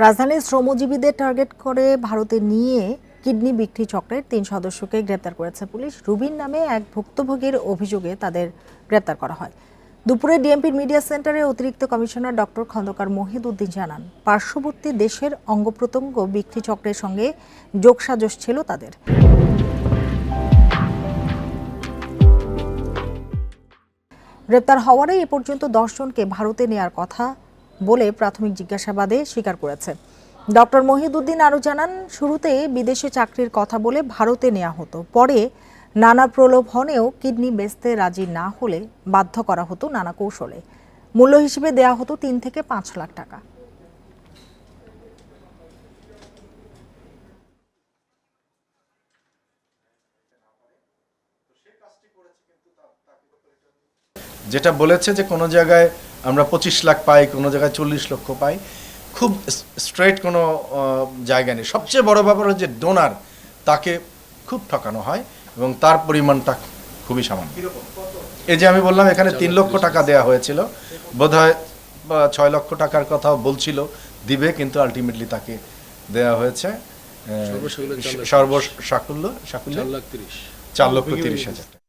রাজধানীর শ্রমজীবীদের টার্গেট করে ভারতে নিয়ে কিডনি বিক্রি চক্রের 3 সদস্যকে গ্রেপ্তার করেছে পুলিশ। রুবিন নামে এক ভুক্তভোগীর অভিযোগে তাদের গ্রেপ্তার করা হয়। দুপুরে ডিএমপির মিডিয়া সেন্টারে অতিরিক্ত কমিশনার ডক্টর খন্দকার মহিদউদ্দিন জানান, পার্শ্ববর্তী দেশের অঙ্গপ্রত্যঙ্গ বিক্রি চক্রের সঙ্গে যোগসাজশ ছিল তাদের। গ্রেপ্তার হওয়ারে এ পর্যন্ত 10 জনকে ভারতে নেয়ার কথা বলে প্রাথমিক জিজ্ঞাসাবাদে স্বীকার করেছে। ডক্টর মহিদউদ্দিন আরও জানান, শুরুতে বিদেশে চাকরির কথা বলে ভারতে নেওয়া হতো, পরে নানা প্রলোভনেও কিডনি বেচতে রাজি না হলে বাধ্য করা হতো নানা কৌশলে। মূল্য হিসেবে দেয়া হতো 3 থেকে 5 লাখ টাকা। যেটা বলেছে যে কোনো জায়গায় আমরা 25 লাখ পাই, কোনো জায়গায় 40 লক্ষ পাই, খুব স্ট্রেট কোনো জায়গা নেই। সবচেয়ে বড় ব্যাপার হচ্ছে ডোনার, তাকে খুব ঠকানো হয় এবং তার পরিমাণটা খুবই সামান্য। এই যে আমি বললাম এখানে 3 লক্ষ টাকা দেওয়া হয়েছিল, বোধহয় 6 লক্ষ টাকার কথাও বলছিল দিবে, কিন্তু আলটিমেটলি তাকে দেওয়া হয়েছে সর্বসাকুল্য 4,30,000 টাকা।